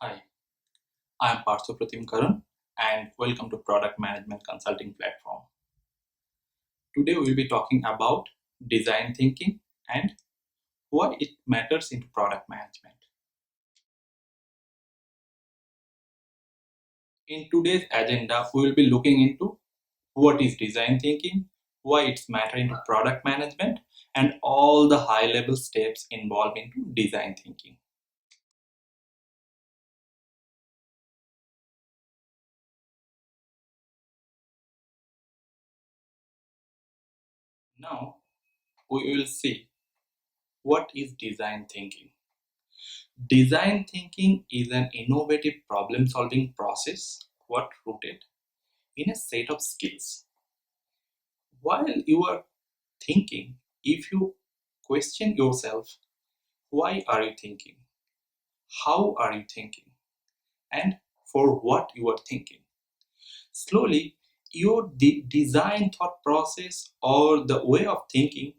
Hi, I am Partha Pratim Karan and welcome to Product Management Consulting Platform. Today we will be talking about design thinking and why it matters in product management. In today's agenda, we will be looking into what is design thinking, why it's matter into product management, and all the high-level steps involved into design thinking. Now, we will see what is design thinking. Design thinking is an innovative problem-solving process what rooted in a set of skills. While you are thinking, if you question yourself, why are you thinking? How are you thinking? And for what you are thinking? Slowly, your design thought process or the way of thinking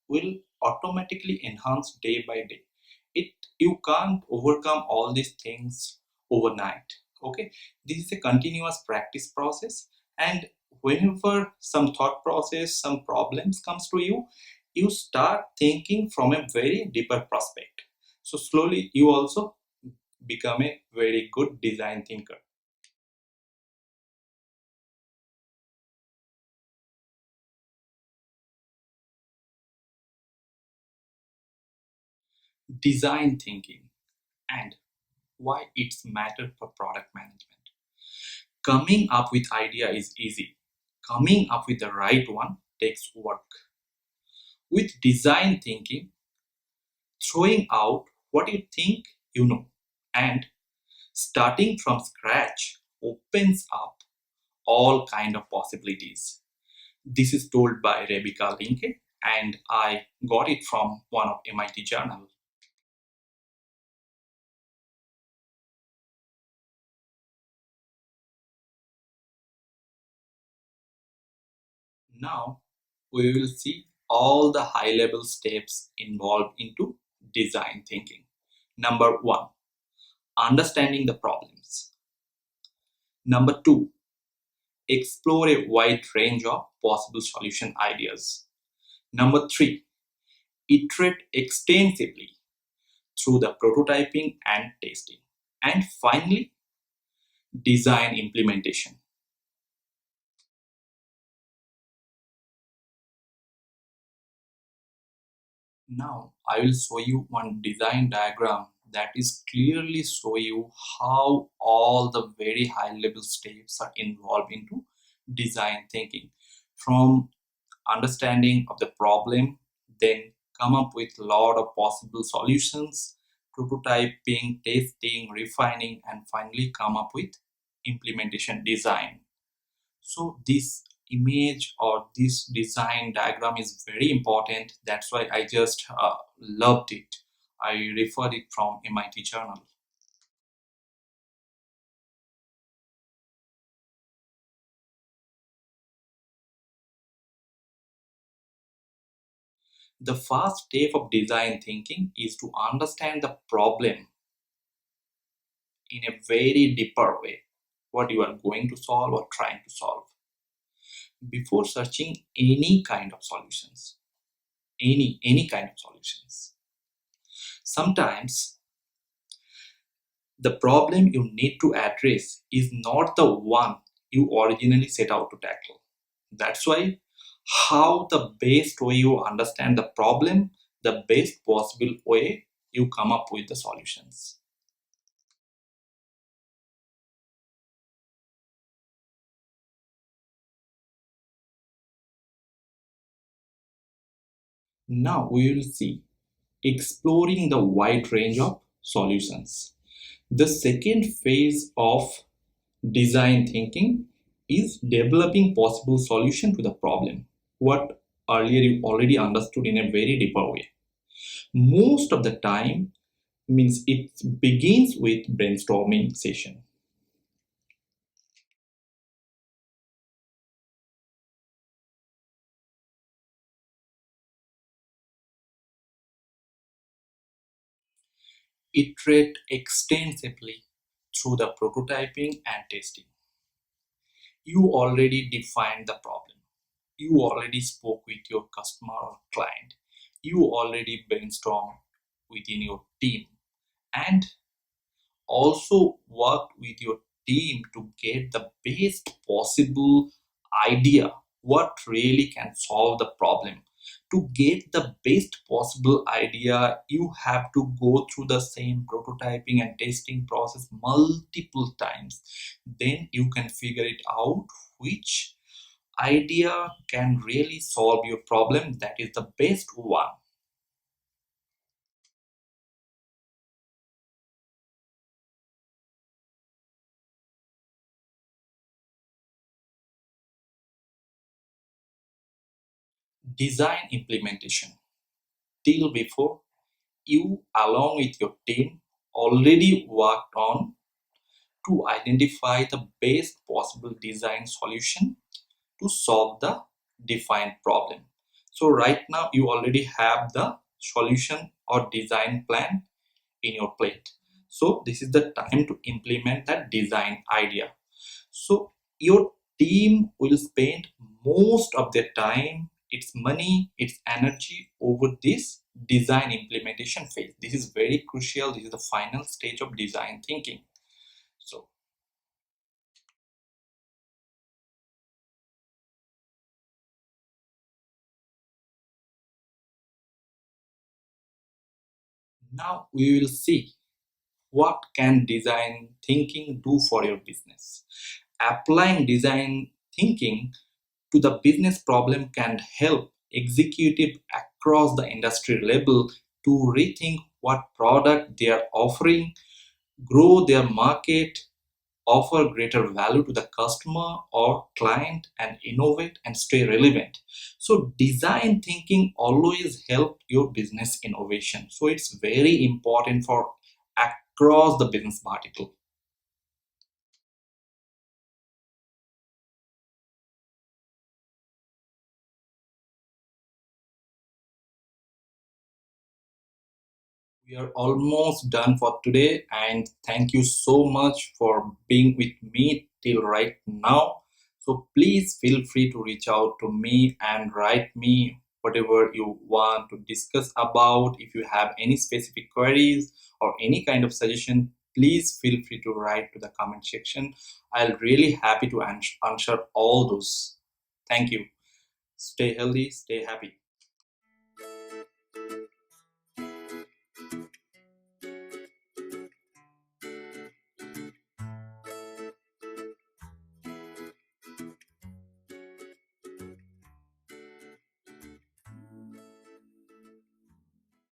will automatically enhance day by day. You can't overcome all these things overnight. Okay, this is a continuous practice process, and whenever some thought process, some problems comes to you, you start thinking from a very deeper prospect. So slowly you also become a very good design thinker. Design thinking and why it's matter for product management. Coming up with idea is easy. Coming up with the right one takes work. With design thinking, throwing out what you think you know and starting from scratch opens up all kind of possibilities. This is told by Rebecca Linke and I got it from one of MIT journal. Now we will see all the high level steps involved into design thinking. Number one, understanding the problems. Number two, explore a wide range of possible solution ideas. Number three, iterate extensively through the prototyping and testing. And finally, design implementation. Now, I will show you one design diagram that is clearly show you how all the very high level steps are involved into design thinking. From understanding of the problem, then come up with a lot of possible solutions, prototyping, testing, refining, and finally come up with implementation design. So this image or this design diagram is very important. That's why I just loved it. I referred it from MIT journal. The first step of design thinking is to understand the problem in a very deeper way, what you are going to solve or trying to solve, before searching any kind of solutions. Any kind of solutions. Sometimes the problem you need to address is not the one you originally set out to tackle. That's why how the best way you understand the problem, the best possible way you come up with the solutions. Now we will see exploring the wide range of solutions. The second phase of design thinking is developing possible solution to the problem, what earlier you already understood in a very deeper way. Most of the time means it begins with brainstorming session. Iterate extensively through the prototyping and testing. You already defined the problem. You already spoke with your customer or client. You already brainstormed within your team and also worked with your team to get the best possible idea what really can solve the problem. To get the best possible idea, you have to go through the same prototyping and testing process multiple times. Then you can figure it out which idea can really solve your problem, that is the best one. Design implementation. Till before, you along with your team already worked on to identify the best possible design solution to solve the defined problem. So right now you already have the solution or design plan in your plate. So this is the time to implement that design idea. So your team will spend most of their time, its money, its energy over this design implementation phase. This is very crucial. This is the final stage of design thinking. So now we will see what can design thinking do for your business. Applying design thinking to the business problem can help executive across the industry level to rethink what product they are offering, grow their market, offer greater value to the customer or client, and innovate and stay relevant. So design thinking always help your business innovation. So it's very important for across the business vertical. We are almost done for today, and thank you so much for being with me till right now. So please feel free to reach out to me and write me whatever you want to discuss about. If you have any specific queries or any kind of suggestion, please feel free to write to the comment section. I'll really happy to answer all those. Thank you. Stay healthy, stay happy.